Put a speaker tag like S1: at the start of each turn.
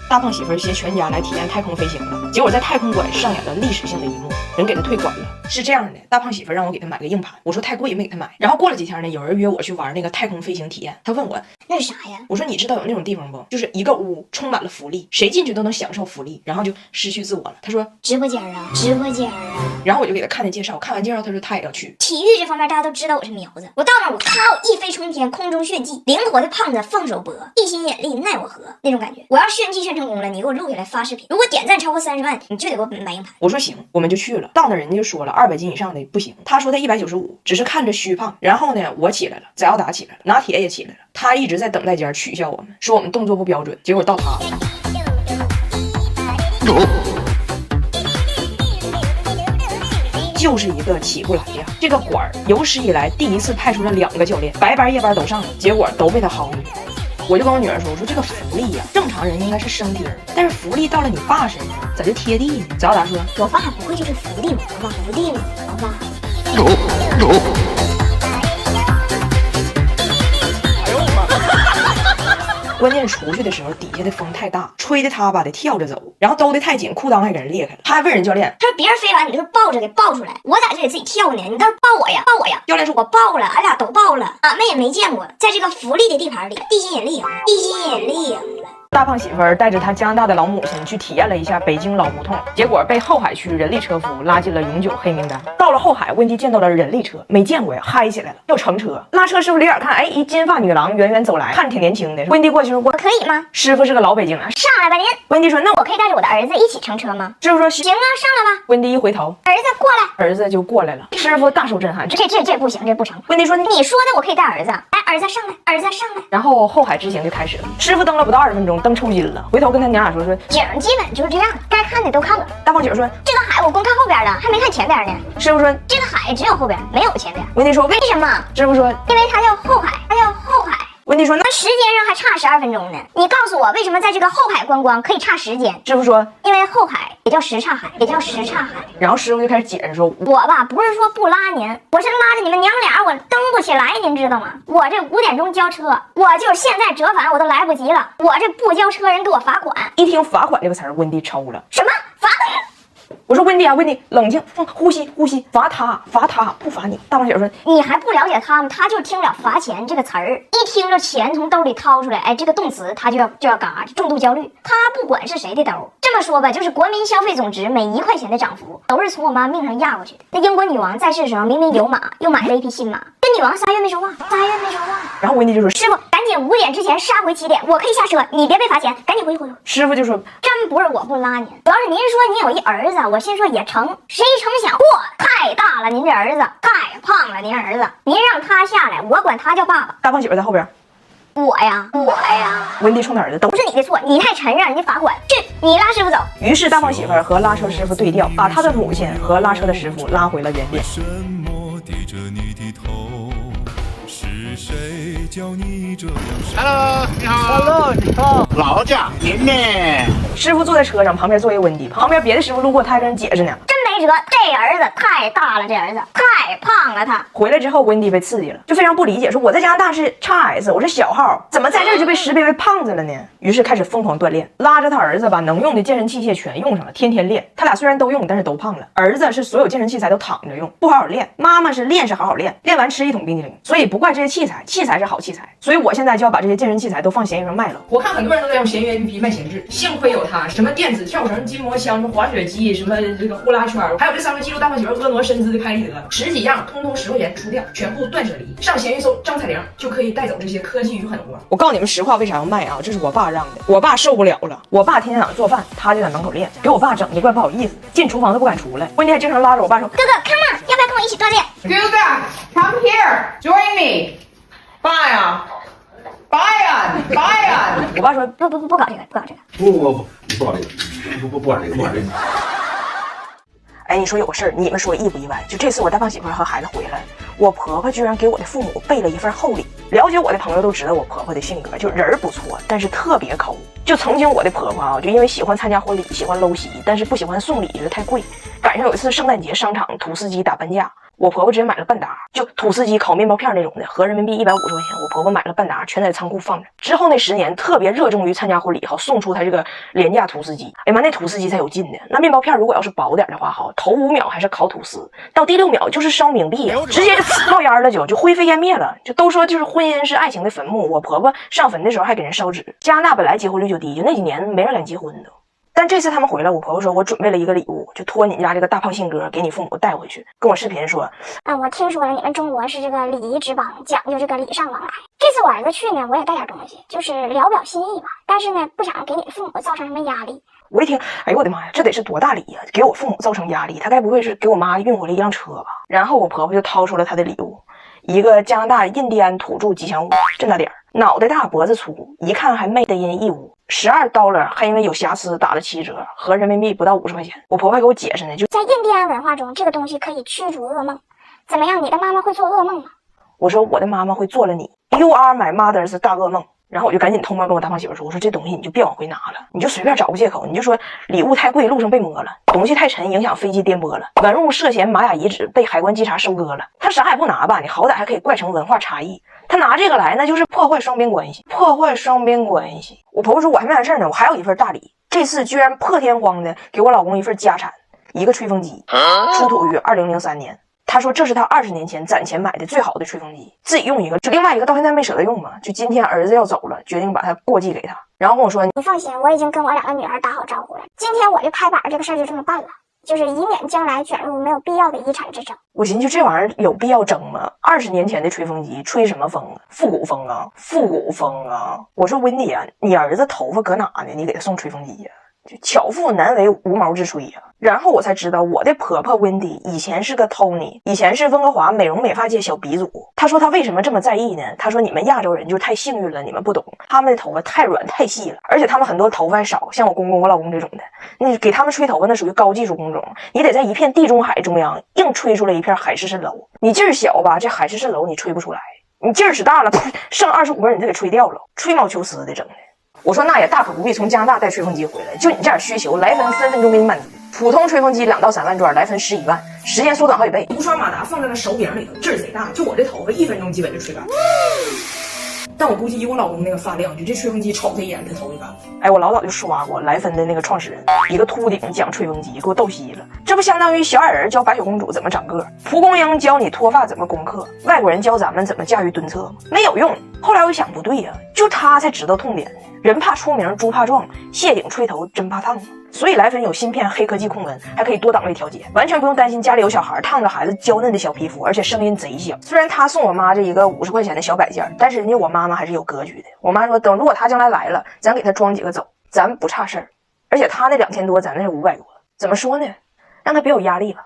S1: 大胖媳妇携全家来体验太空飞行了，结果在太空馆上演了历史性的一幕，人给他退款了。是这样的，大胖媳妇让我给他买个硬盘，我说太贵没给他买。然后过了几天呢，有人约我去玩那个太空飞行体验，他问我
S2: 那是啥呀？
S1: 我说你知道有那种地方不？就是一个屋充满了福利，谁进去都能享受福利，然后就失去自我了。他说
S2: 直播间啊，直播间啊。
S1: 然后我就给他看的介绍，看完介绍他说他也要去。
S2: 体育这方面大家都知道我是苗子，我到那儿我靠一飞冲天，空中炫技，灵活的胖子放手搏，地心引力奈我何那种感觉。我要炫技炫成功了，你给我录下来发视频，如果点赞超过30万，你就得给我买硬盘。
S1: 我说行，我们就去了。到那人家就说了200斤以上的不行，他说他195，只是看着虚胖。然后呢，我起来了，翟奥达起来了，拿铁也起来了，他一直在等待间取笑我们，说我们动作不标准。结果到他了。就是一个起不来呀！这个馆有史以来第一次派出了2个教练，白班夜班都上了，结果都被他薅进去。我就跟我女儿说，我说这个福利呀，正常人应该是升丁，但是福利到了你爸身上，咋就贴地呢？翟奥达说，
S2: 我爸不会就是福利吗？我爸福利吗？我爸。
S1: 关键出去的时候，底下的风太大，吹的他吧得跳着走，然后兜的太紧，裤裆还给人裂开了。他还问人教练，
S2: 他说别人飞完你就是抱着给抱出来，我在这里自己跳呢，你倒是抱我呀，抱我呀。
S1: 教练说
S2: 我抱了，俺俩都抱了，俺们也没见过，在这个福利的地盘里，地心引力赢了，地心引力赢了。
S1: 大胖媳妇儿带着他加拿大的老母亲去体验了一下北京老胡同，结果被后海区人力车夫拉进了永久黑名单。到了后海，温迪见到了人力车，没见过呀，嗨起来了，要乘车。拉车师傅离远看，哎，一金发女郎远远走来，看着挺年轻的。温迪过去说，我
S2: 可以吗？
S1: 师傅是个老北京人，
S2: 上来吧您。
S1: 温迪说，那
S2: 我可以带着我的儿子一起乘车吗？
S1: 师傅说，
S2: 行啊，上来吧。
S1: 温迪一回头，
S2: 儿子过来，
S1: 儿子就过来了。师傅大受震撼，
S2: 这不行，这不成。
S1: 温迪说，
S2: 你说的我可以带儿子，来，儿子上来，儿子上来。
S1: 然后后海之行就开始了。师傅蹬了不到20分钟，蹬抽筋了，回头跟他娘俩说
S2: 景基本就是这样，该看的都看了。
S1: 大胖姐说，这
S2: 个海我光看后边了，还没看前边呢。
S1: 师傅说，
S2: 这个海只有后边，没有前边。
S1: 温迪说，
S2: 为什么？
S1: 师傅说，
S2: 因为它叫后海，它叫后海。
S1: 温迪说，那
S2: 时间上还差12分钟呢。你告诉我，为什么在这个后海观光可以差时间？
S1: 师傅说，
S2: 因为后海也叫什刹海，也叫什刹海。
S1: 然后师傅就开始解释说，
S2: 我吧不是说不拉您，我是拉着你们娘俩，我蹬不起来，您知道吗？我这5点钟交车，我就是现在折返我都来不及了，我这不交车人给我罚款。
S1: 一听罚款这个词儿，温迪抽了。
S2: 什么罚？
S1: 我说温迪啊，温迪，冷静，呼吸，罚他，不罚你。大胖姐说，
S2: 你还不了解他吗？他就听了罚钱这个词儿，一听着钱从兜里掏出来，哎，这个动词他就要嘎，重度焦虑。他不管是谁的兜，这么说吧，就是国民消费总值每1块钱的涨幅，都是从我妈命上压过去的。那英国女王在世的时候，明明有马，又买了一匹新马，跟女王3月没说话，3月没说话。
S1: 然后温迪就说，师傅，
S2: 赶紧5点之前杀回起点，我可以下车，你别被罚钱，赶紧回去。
S1: 师傅就说，
S2: 真不是我不拉您，主要是您说您有一儿子，我心说也成，谁成想，嚯，太大了，您这儿子太胖了，您儿子，您让他下来，我管他叫爸爸。
S1: 大胖媳妇在后边，
S2: 我呀，
S1: 温迪冲他儿子，都
S2: 不是你的错，你太沉，让人家罚款，去，你拉师傅走。
S1: 于是大胖媳妇和拉车师傅对调，把他的母亲和拉车的师傅拉回了原点。
S3: 谁叫你这样
S4: ？Hello， 你好。Hello，
S3: 你好。劳驾，您呢？
S1: 师傅坐在车上，旁边坐一温迪，旁边别的师傅路过，他还跟人解释呢。
S2: 真没辙，这儿子太大了，这儿子太胖了。他
S1: 回来之后，温迪被刺激了，就非常不理解，说我在加拿大是 XS， 我是小号，怎么在这儿就被识别为胖子了呢？于是开始疯狂锻炼，拉着他儿子把能用的健身器械全用上了，天天练。他俩虽然都用，但是都胖了。儿子是所有健身器材都躺着用，不好好练；妈妈是练是好好练，练完吃1桶冰淇淋。所以不怪这些器材是好器材。所以我现在就要把这些健身器材都放闲鱼上卖了。我看很多人都在用闲鱼 APP 卖闲置，幸亏有它，什么电子跳绳、筋膜枪、什么滑雪机、什么这个呼啦圈，还有这3个记录大胖媳妇婀娜身姿的开立得，10几样，通通10块钱出掉，全部断舍离。上闲鱼搜张彩玲就可以带走这些科技与狠活。我告诉你们实话，为啥要卖啊？这是我爸让的，我爸受不了了。我爸天天早上做饭，他就在门口练，给我爸整的怪不好意思，进厨房都不敢出来。温迪还经常拉着我爸说：“
S2: 哥哥 ，come on， 要不要跟我一起锻炼？”
S5: Come here, join me. Brian.
S1: 我爸说：“
S2: 不搞这个，不搞这个。”
S3: 不搞这个，不搞这个。
S1: 哎，你说有个事儿，你们说意不意外？就这次我大胖媳妇和孩子回来，我婆婆居然给我的父母备了一份厚礼。了解我的朋友都知道我婆婆的性格，就人儿不错，但是特别抠。就曾经我的婆婆啊，就因为喜欢参加婚礼，喜欢搂席，但是不喜欢送礼，觉得太贵。赶上有一次圣诞节商场土司机打半价，我婆婆直接买了半打，就土司鸡烤面包片那种的，合人民币150块钱。我婆婆买了半打，全在仓库放着。之后那10年特别热衷于参加婚礼，好送出她这个廉价土司鸡。哎妈，那土司鸡才有劲呢。那面包片如果要是薄点的话，好，头5秒还是烤吐司，到第6秒就是烧冥币，直接就冒烟了，就灰飞烟灭了。就都说就是婚姻是爱情的坟墓，我婆婆上坟的时候还给人烧纸。加拿大本来结婚率就低，就那几年没人敢结婚的。但这次他们回来，我婆婆说我准备了一个礼物，就托你家这个大胖信哥给你父母带回去。跟我视频说，
S2: 我听说了，你们中国是这个礼仪之邦，讲究这个礼尚往来。这次我儿子去呢，我也带点东西，就是聊表心意吧。但是呢，不想给你父母造成什么压力。
S1: 我一听，哎呦我的妈呀，这得是多大礼呀！给我父母造成压力，他该不会是给我妈运回来一辆车吧？然后我婆婆就掏出了她的礼物，一个加拿大印第安土著吉祥物，这么大点儿，脑袋大脖子粗，一看还made in义乌，$12还因为有瑕疵打了7折，合人民币不到50块钱。我婆婆还给我解释呢，就
S2: 在印第安文化中，这个东西可以驱逐噩梦。怎么样，你的妈妈会做噩梦吗？
S1: 我说我的妈妈会做了你 ，You are my mother's 大噩梦。然后我就赶紧偷摸跟我大胖媳妇说，我说这东西你就别往回拿了，你就随便找个借口，你就说礼物太贵，路上被摸了，东西太沉，影响飞机颠簸了，文物涉嫌玛雅遗址被海关稽查收割了。他啥也不拿吧，你好歹还可以怪成文化差异。他拿这个来，那就是破坏双边关系，破坏双边关系。我婆婆说我还没完事呢，我还有一份大礼，这次居然破天荒的给我老公一份家产，一个吹风机，出土于2003年。他说这是他20年前攒钱买的最好的吹风机，自己用一个，就另外一个到现在没舍得用嘛，就今天儿子要走了，决定把它过继给他。然后跟我说，
S2: 你放心，我已经跟我2个女儿打好招呼了，今天我这拍板这个事儿就这么办了，就是以免将来卷入没有必要的遗产之争。
S1: 我寻思就这玩意儿有必要争吗？20年前的吹风机吹什么风啊？复古风啊，复古风啊！我说温迪啊，你儿子头发搁哪呢？你给他送吹风机呀？就巧妇难为无毛之炊呀。然后我才知道，我的婆婆温迪以前是个 Tony， 以前是温哥华美容美发界小鼻祖。她说她为什么这么在意呢？她说你们亚洲人就太幸运了，你们不懂，他们的头发太软太细了，而且他们很多头发还少，像我公公我老公这种的，你给他们吹头发那属于高技术工种，你得在一片地中海中央硬吹出来一片海市蜃楼。你劲儿小吧，这海市蜃楼你吹不出来，你劲儿使大了，剩25根你就给吹掉了，吹毛求疵的整的。我说那也大可不必从加拿大带吹风机回来，就你这点需求，来分分分钟给你满足。普通吹风机2到3万转，来分11万，时间缩短好几倍。无刷马达放在了手柄里头，劲儿贼大，就我这头发1分钟基本就吹干。但我估计以我老公那个发量，就这吹风机瞅他一眼，他头就干了。哎，我老早就刷过莱芬的那个创始人，一个秃顶讲吹风机，给我逗稀了。这不相当于小矮人教白雪公主怎么长个，蒲公英教你脱发怎么攻克，外国人教咱们怎么驾驭蹲厕吗？没有用。后来我一想，不对呀，就他才知道痛点呢。人怕出名，猪怕壮，谢顶吹头真怕烫。所以莱芬有芯片黑科技控温，还可以多档位调节，完全不用担心家里有小孩烫着孩子娇嫩的小皮肤，而且声音贼小。虽然他送我妈这一个50块钱的小摆件，但是人家我妈妈还是有格局的。我妈说，等如果他将来来了，咱给他装几个走，咱不差事儿。而且他那2000多，咱那是500多，怎么说呢？让他别有压力了。